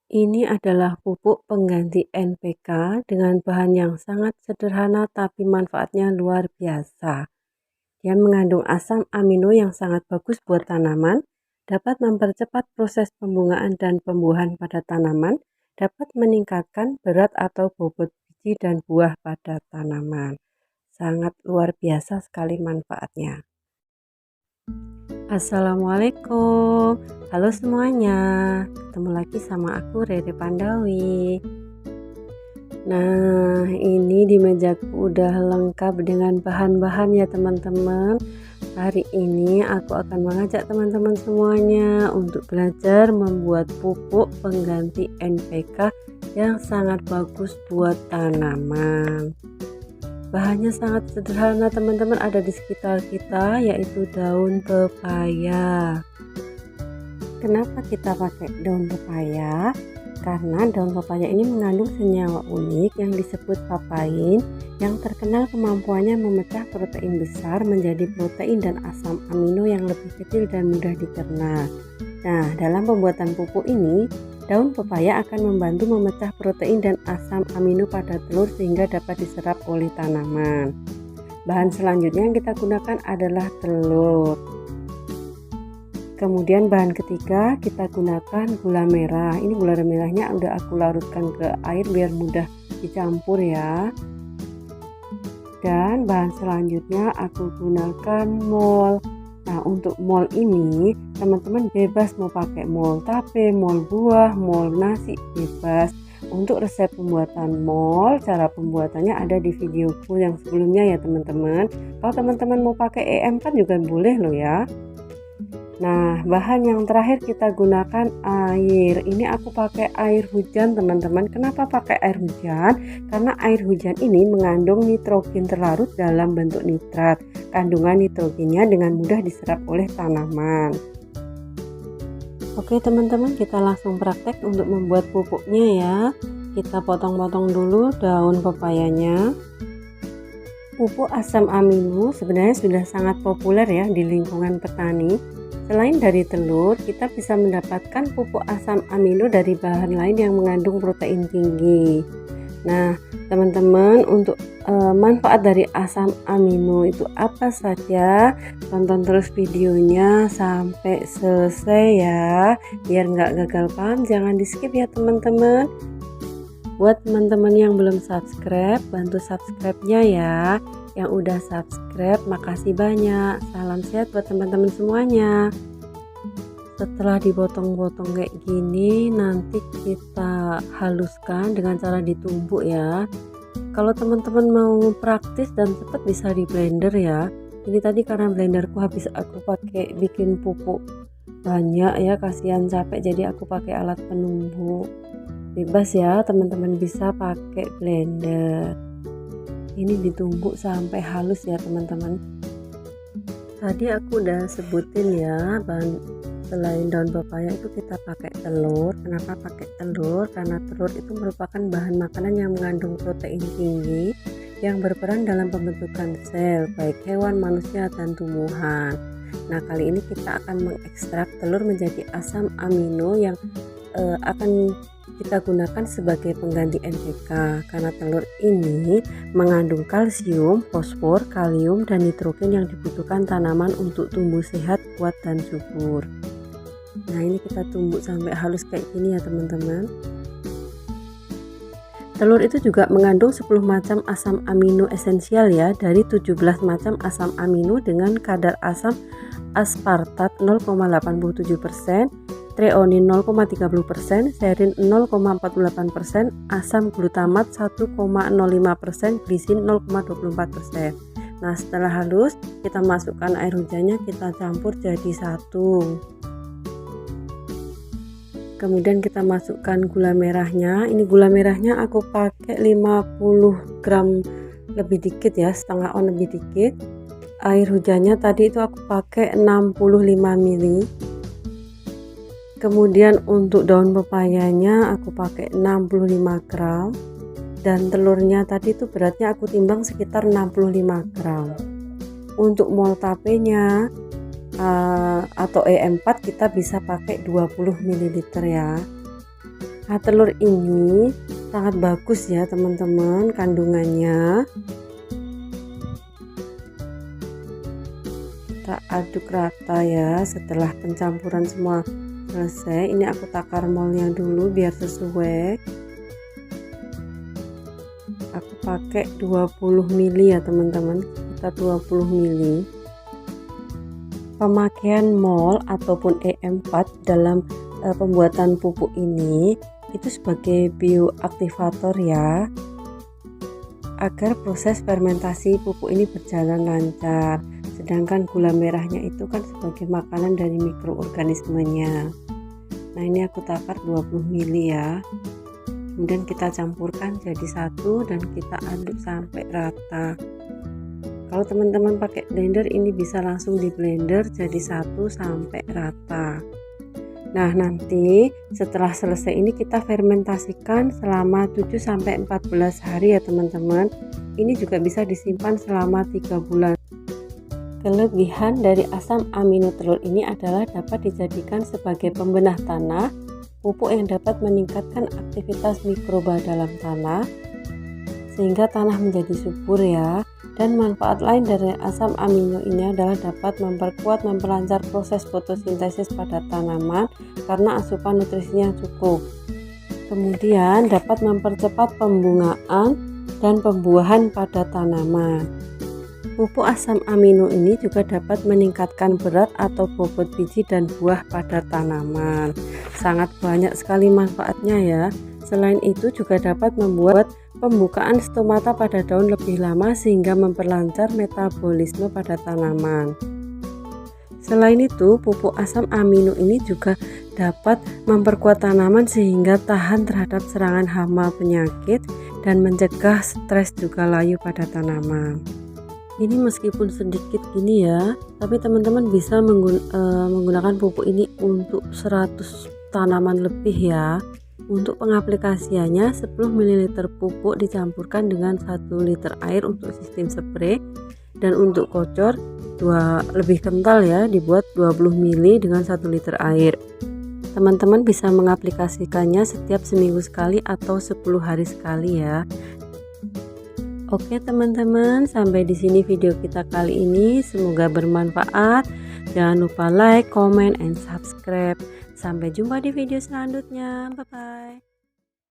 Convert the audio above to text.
Ini adalah pupuk pengganti NPK dengan bahan yang sangat sederhana tapi manfaatnya luar biasa. Dia mengandung asam amino yang sangat bagus buat tanaman, dapat mempercepat proses pembungaan dan pembuahan pada tanaman, dapat meningkatkan berat atau bobot biji dan buah pada tanaman. Sangat luar biasa sekali manfaatnya. Assalamualaikum, halo semuanya, ketemu lagi sama aku Rere Pandawi. Nah, ini di mejaku udah lengkap dengan bahan-bahan ya teman-teman. Hari ini aku akan mengajak teman-teman semuanya untuk belajar membuat pupuk pengganti NPK yang sangat bagus buat tanaman. Bahannya sangat sederhana teman-teman, ada di sekitar kita, yaitu daun pepaya. Kenapa kita pakai daun pepaya? Karena daun pepaya ini mengandung senyawa unik yang disebut papain, yang terkenal kemampuannya memecah protein besar menjadi protein dan asam amino yang lebih kecil dan mudah dicerna. Nah, dalam pembuatan pupuk ini, daun pepaya akan membantu memecah protein dan asam amino pada telur sehingga dapat diserap oleh tanaman. Bahan selanjutnya yang kita gunakan adalah telur. Kemudian bahan ketiga kita gunakan gula merah. Ini gula merahnya udah aku larutkan ke air biar mudah dicampur ya. Dan bahan selanjutnya aku gunakan mol. Nah, untuk mol ini teman-teman bebas mau pakai mol tape, mol buah, mol nasi, bebas. Untuk resep pembuatan mol, cara pembuatannya ada di videoku yang sebelumnya ya teman-teman. Kalau teman-teman mau pakai EM kan juga boleh loh ya. Nah, bahan yang terakhir kita gunakan air. Ini aku pakai air hujan teman-teman. Kenapa pakai air hujan? Karena air hujan ini mengandung nitrogen terlarut dalam bentuk nitrat. Kandungan nitrogennya dengan mudah diserap oleh tanaman. Oke teman-teman, kita langsung praktek untuk membuat pupuknya ya. Kita potong-potong dulu daun pepayanya. Pupuk asam amino sebenarnya sudah sangat populer ya di lingkungan petani. Selain dari telur, kita bisa mendapatkan pupuk asam amino dari bahan lain yang mengandung protein tinggi. Nah, teman-teman, untuk manfaat dari asam amino itu apa saja? Tonton terus videonya sampai selesai ya, biar nggak gagal paham. Jangan di skip ya teman-teman. Buat teman-teman yang belum subscribe, bantu subscribe-nya ya. Yang udah subscribe, makasih banyak. Salam sehat buat teman-teman semuanya. Setelah dipotong-potong kayak gini, nanti kita haluskan dengan cara ditumbuk ya. Kalau teman-teman mau praktis dan cepat bisa di blender ya. Ini tadi karena blenderku habis aku pakai bikin pupuk banyak ya, kasihan capek, jadi aku pakai alat penumbuk. Bebas ya, teman-teman bisa pakai blender. Ini ditumbuk sampai halus ya teman-teman. Tadi aku udah sebutin ya, bahan selain daun pepaya itu kita pakai telur. Kenapa pakai telur? Karena telur itu merupakan bahan makanan yang mengandung protein tinggi yang berperan dalam pembentukan sel baik hewan, manusia, dan tumbuhan. Nah, kali ini kita akan mengekstrak telur menjadi asam amino yang akan kita gunakan sebagai pengganti NPK, karena telur ini mengandung kalsium, fosfor, kalium, dan nitrogen yang dibutuhkan tanaman untuk tumbuh sehat, kuat, dan subur. Nah, ini kita tumbuk sampai halus kayak gini ya teman-teman. Telur itu juga mengandung 10 macam asam amino esensial ya, dari 17 macam asam amino dengan kadar asam aspartat 0,87%, treonin 0,30%, serin 0,48%, asam glutamat 1,05%, glisin 0,24%. Nah, setelah halus, kita masukkan air hujannya, kita campur jadi satu. Kemudian kita masukkan gula merahnya. Ini gula merahnya aku pakai 50 gram lebih dikit ya, setengah on lebih dikit. Air hujannya tadi itu aku pakai 65 ml. Kemudian untuk daun pepayanya aku pakai 65 gram. Dan telurnya tadi itu beratnya aku timbang sekitar 65 gram. Untuk mol tapenya atau E4 kita bisa pakai 20 ml ya. Nah, telur ini sangat bagus ya teman-teman kandungannya. Kita aduk rata ya. Setelah pencampuran semua selesai, ini aku takar molnya dulu biar sesuai. Aku pakai 20 ml ya teman-teman, kita 20 ml. Pemakaian mol ataupun E4 dalam pembuatan pupuk ini itu sebagai bioaktivator ya, agar proses fermentasi pupuk ini berjalan lancar. Sedangkan gula merahnya itu kan sebagai makanan dari mikroorganismenya. Nah, ini aku takar 20 ml ya. Kemudian kita campurkan jadi satu dan kita aduk sampai rata. Kalau teman-teman pakai blender ini bisa langsung di blender jadi satu sampai rata. Nah, nanti setelah selesai ini kita fermentasikan selama 7 sampai 14 hari ya teman-teman. Ini juga bisa disimpan selama 3 bulan. Kelebihan dari asam amino telur ini adalah dapat dijadikan sebagai pembenah tanah, pupuk yang dapat meningkatkan aktivitas mikroba dalam tanah sehingga tanah menjadi subur ya. Dan manfaat lain dari asam amino ini adalah dapat memperlancar proses fotosintesis pada tanaman karena asupan nutrisinya cukup. Kemudian dapat mempercepat pembungaan dan pembuahan pada tanaman. Pupuk asam amino ini juga dapat meningkatkan berat atau bobot biji dan buah pada tanaman. Sangat banyak sekali manfaatnya ya. Selain itu juga dapat membuat pembukaan stomata pada daun lebih lama sehingga memperlancar metabolisme pada tanaman. Selain itu, pupuk asam amino ini juga dapat memperkuat tanaman sehingga tahan terhadap serangan hama penyakit dan mencegah stres juga layu pada tanaman. Ini meskipun sedikit gini ya, tapi teman-teman bisa menggunakan pupuk ini untuk 100 tanaman lebih ya. Untuk pengaplikasiannya 10 ml pupuk dicampurkan dengan 1 liter air untuk sistem spray, dan untuk kocor lebih kental ya, dibuat 20 ml dengan 1 liter air. Teman-teman bisa mengaplikasikannya setiap seminggu sekali atau 10 hari sekali ya. Oke teman-teman, sampai di sini video kita kali ini, semoga bermanfaat. Jangan lupa like, comment, and subscribe. Sampai jumpa di video selanjutnya. Bye bye.